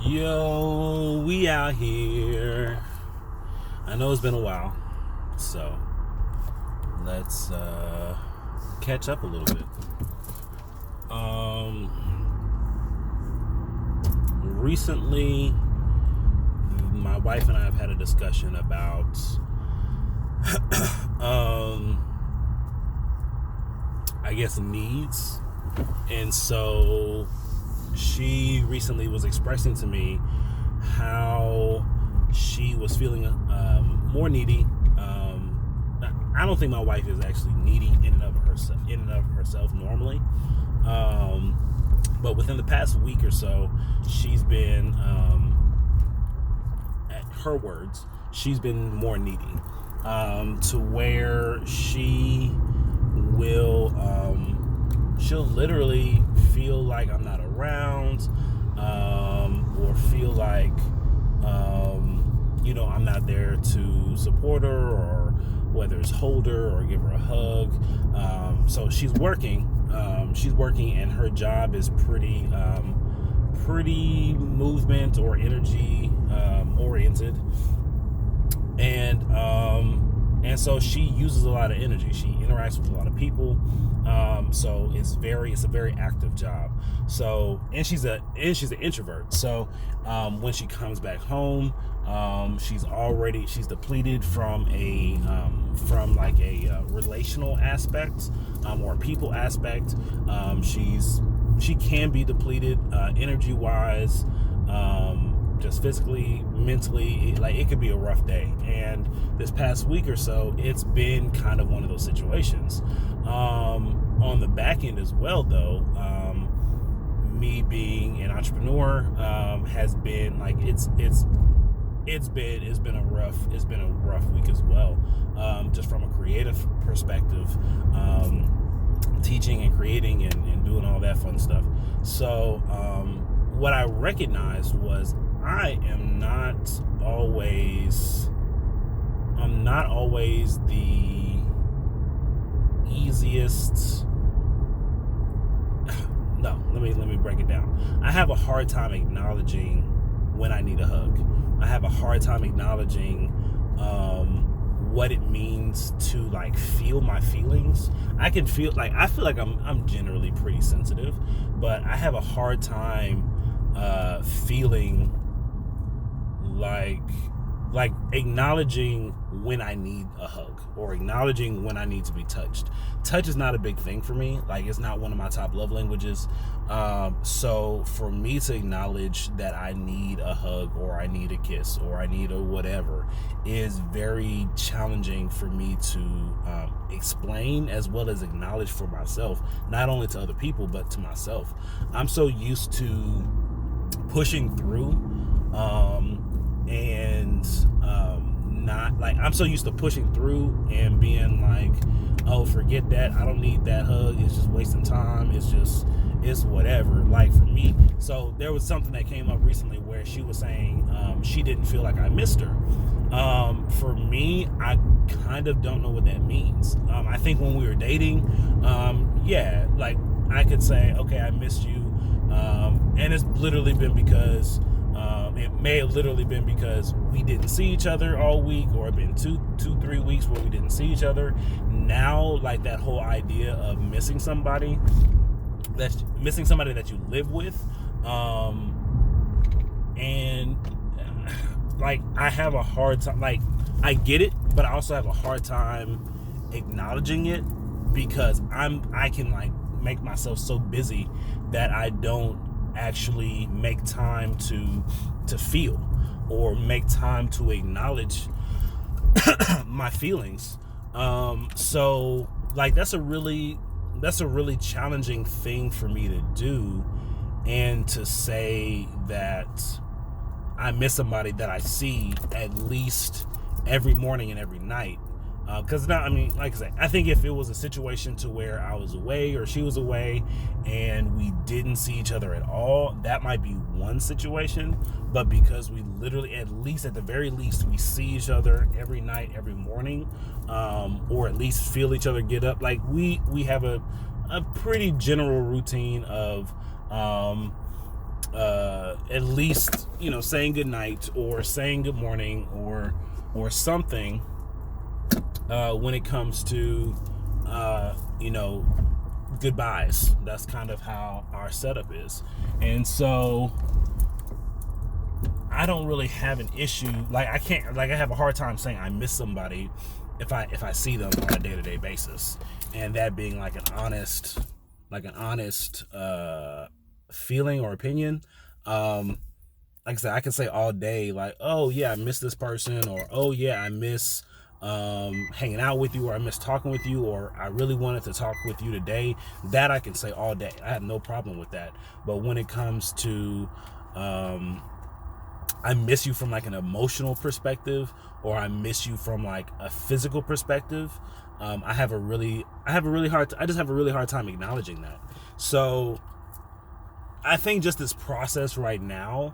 Yo, we out here. I know it's been a while, so let's catch up a little bit. Recently, my wife and I have had a discussion about I guess needs, and so she recently was expressing to me how she was feeling more needy. I don't think my wife is actually needy in and of herself normally, but within the past week or so, she's been, at her words, she's been more needy, to where she will she'll literally feel like I'm not around, or feel like I'm not there to support her, or whether it's hold her or give her a hug. So she's working, and her job is pretty movement or energy oriented, and so she uses a lot of energy. She interacts with a lot of people, so it's a very active job. So and she's an introvert. So when she comes back home, she's depleted from a relational aspect, or a people aspect. She can be depleted energy wise, just physically, mentally. It could be a rough day, and this past week or so, it's been kind of one of those situations. On the back end as well, though, me being an entrepreneur has been it's been a rough week as well, just from a creative perspective, teaching and creating and doing all that fun stuff. So what I recognized was I'm not always the easiest. No, let me break it down. I have a hard time acknowledging when I need a hug. I have a hard time acknowledging what it means to feel my feelings. I feel like I'm generally pretty sensitive, but I have a hard time feeling like acknowledging when I need a hug, or acknowledging when I need to be touched. Touch is not a big thing for me. It's not one of my top love languages. So for me to acknowledge that I need a hug, or I need a kiss, or I need a whatever, is very challenging for me to explain, as well as acknowledge for myself, not only to other people, but to myself. I'm so used to pushing through, I'm so used to pushing through and being like, oh, forget that, I don't need that hug, it's just wasting time, it's whatever, for me. So there was something that came up recently where she was saying she didn't feel like I missed her. For me, I kind of don't know what that means. I think when we were dating, I could say, okay, I missed you, and it's literally been because it may have literally been because we didn't see each other all week, or been 3 weeks where we didn't see each other. Now, that whole idea of missing somebody that you live with, and I have a hard time. I get it, but I also have a hard time acknowledging it, because I can make myself so busy that I don't actually make time to feel, or make time to acknowledge my feelings. So that's a really challenging thing for me to do, and to say that I miss somebody that I see at least every morning and every night. Because now, like I said, I think if it was a situation to where I was away, or she was away, and we didn't see each other at all, that might be one situation. But because we literally, at the very least, we see each other every night, every morning, or at least feel each other get up. We have a pretty general routine of at least, saying good night or saying good morning or something when it comes to goodbyes. That's kind of how our setup is. And so I don't really have an issue. Like, I have a hard time saying I miss somebody if I see them on a day-to-day basis, and that being like an honest feeling or opinion. Like I said, I can say all day, like, oh yeah, I miss this person, or oh yeah, I miss hanging out with you, or I miss talking with you, or I really wanted to talk with you today. That I can say all day. I have no problem with that. But when it comes to I miss you from like an emotional perspective, or I miss you from like a physical perspective, I just have a really hard time acknowledging that. So I think just this process right now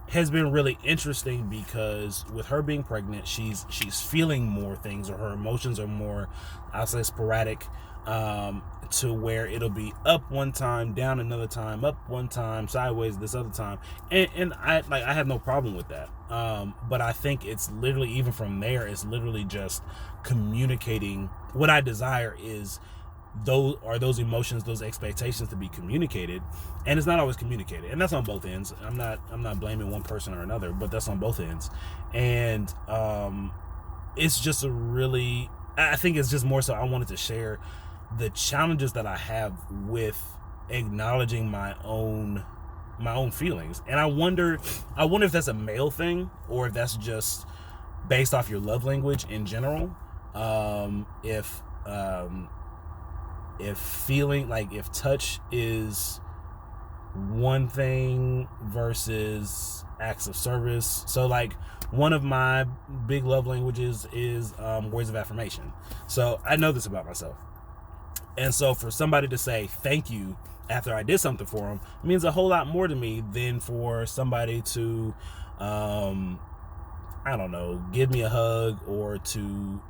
has been really interesting, because with her being pregnant, she's feeling more things, or her emotions are more, I'll say, sporadic, to where it'll be up one time, down another time, up one time, sideways this other time, and I have no problem with that. But I think it's literally, even from there, it's literally just communicating. What I desire is those emotions, those expectations to be communicated, and it's not always communicated, and that's on both ends. I'm not blaming one person or another, but that's on both ends. And it's just I think it's just more so I wanted to share the challenges that I have with acknowledging my own feelings. And I wonder if that's a male thing, or if that's just based off your love language in general. If feeling, like, if touch is one thing versus acts of service. So like, one of my big love languages is words of affirmation. So I know this about myself. And so for somebody to say thank you after I did something for them means a whole lot more to me than for somebody to, I don't know, give me a hug, or to,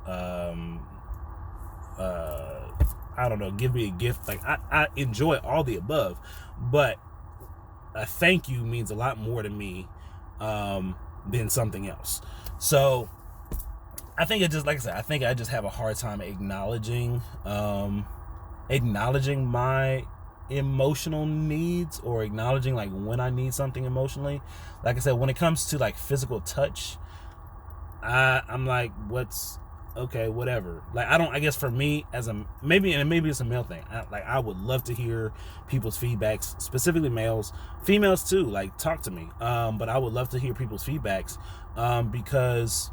I don't know, give me a gift. Like, I enjoy all the above, but a thank you means a lot more to me than something else. So I think it just, like I said, I think I just have a hard time acknowledging my emotional needs, or acknowledging like when I need something emotionally. Like I said, when it comes to like physical touch, I'm like, okay, whatever. Like, I guess for me, maybe it's a male thing. I would love to hear people's feedbacks, specifically males, females too. Like, talk to me. But I would love to hear people's feedbacks, because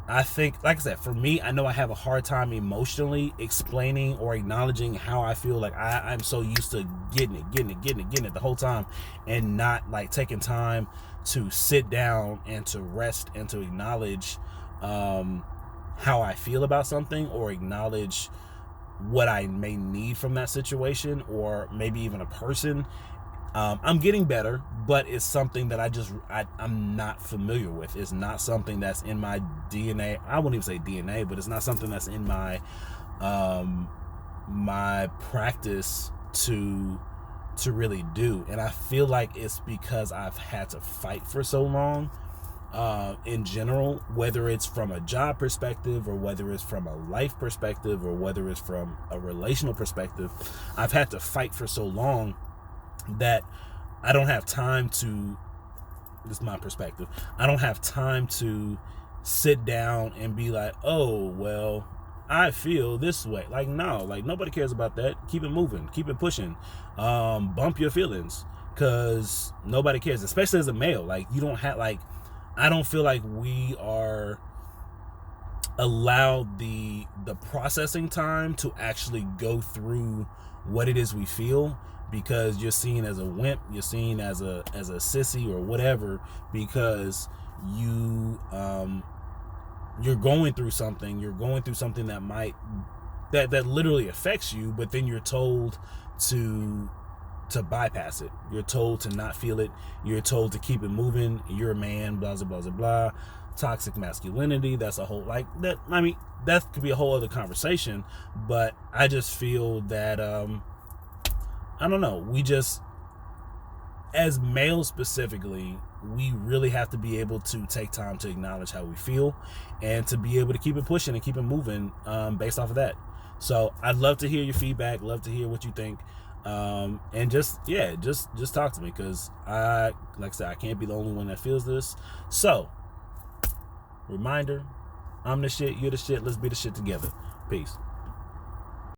I think, like I said, for me, I know I have a hard time emotionally explaining or acknowledging how I feel. Like, I'm so used to getting it the whole time, and not like taking time to sit down and to rest and to acknowledge how I feel about something, or acknowledge what I may need from that situation, or maybe even a person. I'm getting better, but it's something that I'm not familiar with. It's not something that's in my DNA. I wouldn't even say DNA, but it's not something that's in my my practice to really do. And I feel like it's because I've had to fight for so long, in general, whether it's from a job perspective, or whether it's from a life perspective, or whether it's from a relational perspective. I've had to fight for so long that I don't have time to, this is my perspective, I don't have time to sit down and be like, oh, well, I feel this way. Like, no, like, nobody cares about that. Keep it moving, keep it pushing, bump your feelings, because nobody cares, especially as a male. Like, you don't have, like, I don't feel like we are allowed the processing time to actually go through what it is we feel, because you're seen as a wimp, you're seen as a sissy or whatever, because you're going through something that literally affects you, but then you're told to bypass it. You're told to not feel it. You're told to keep it moving. You're a man, blah blah blah blah blah. Toxic masculinity, that's a whole, like, that, I mean, that could be a whole other conversation. But I just feel that I don't know, as males specifically, we really have to be able to take time to acknowledge how we feel and to be able to keep it pushing and keep it moving based off of that. So I'd love to hear your feedback, love to hear what you think. And just talk to me, because like I said, I can't be the only one that feels this. So reminder, I'm the shit, you're the shit, let's be the shit together. Peace.